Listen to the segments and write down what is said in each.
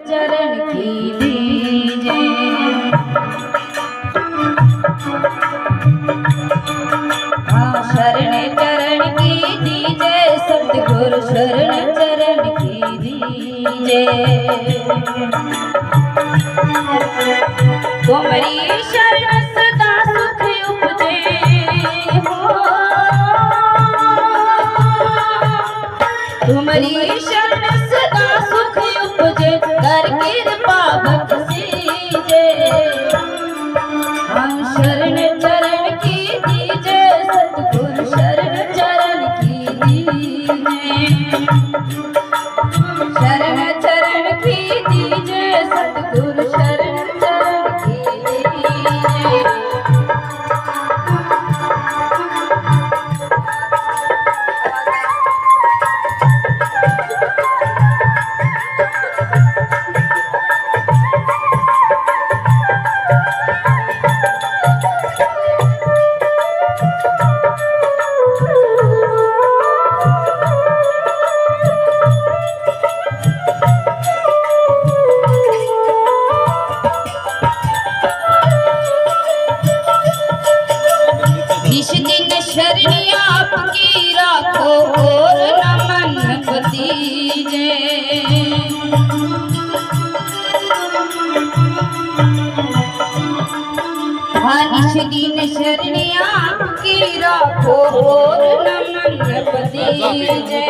चरण की दीजे। हाँ शरण चरण की दीजे, सतगुरु शरण चरण की दीजे। तुम्हारी शरण सदा सुख उपजे हो, तुम्हारी शरण सदा सुख उपजे, कर कृपा बख्शीजे। हम शरण चरण की दीजे, सतगुरु शरण चरण की दीजे। शरण चरण की दीजे, सतगुरु शरण चरण की दीजे। जिस दिन शरणी आपकी राखो और न मन पतीजे। हाँ जिस दिन शरणी आपकी राखो और न मन पतीजे।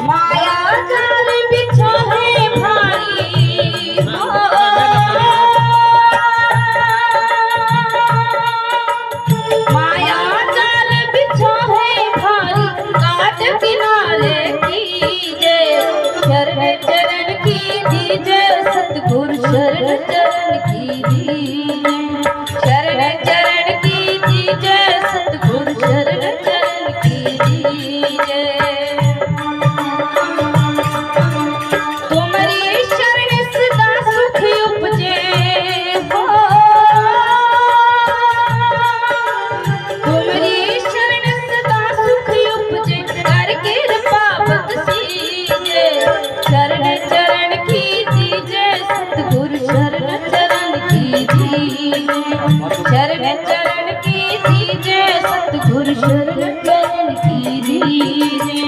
माया जाल बिछा है भारी हो, माया जाल बिछा है भारी, काट किनारे कीजे। शरण चरण की दीजे, सतगुरु शरण चरण की दीजे। शरण चरण की दीजे, सतगुरु शरण चरण की दीजे। तुम्हारी शरण सदा सुख उपजे हो, तुम्हारी शरण सदा सुख उपजे, कर कृपा बख्शीजे। शरण चरण की दीजे, सतगुरु शरण चरण की दीजे। शरण चरण की दीजे, सतगुरु शरण चरण की दीजे।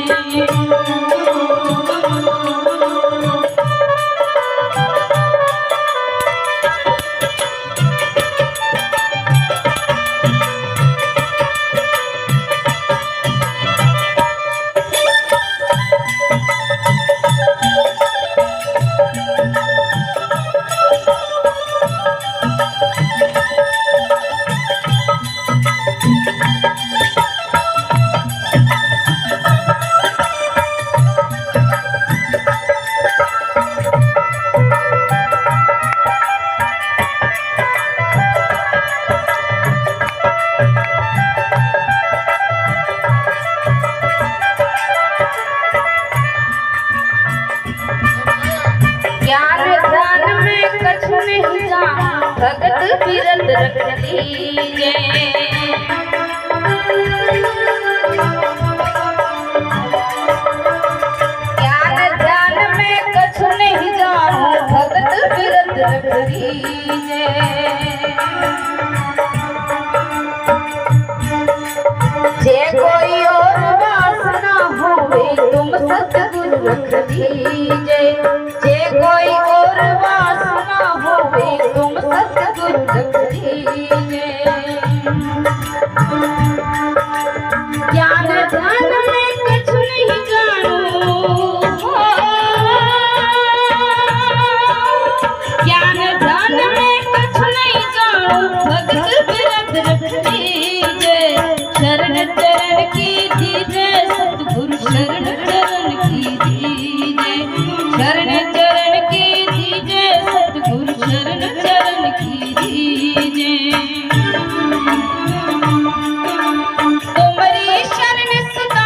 भगत बिरत रख दीजे। ज्ञान ध्यान में कछ नहीं जानू, भगत बिरत रख दीजे। जे कोई और वासना होवे, तुम सतगुरु रख दीजे। जे कोई और वासना होवे, तुम सतगुरु रख दीजे। ज्ञान ध्यान में कुछ नहीं जानू, ज्ञान ध्यान में कुछ नहीं जानू, भगत बिरत रख दीजे। शरण चरण की दीजे, सतगुरु शरण चरण की दीजे। शरण चरण की दीजे, सतगुरु शरण चरण की दीजे। तुम्हारी शरण सदा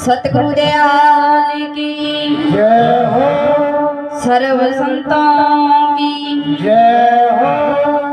सतगुरु दयाल की जय हो, सर्व संतों की जय हो।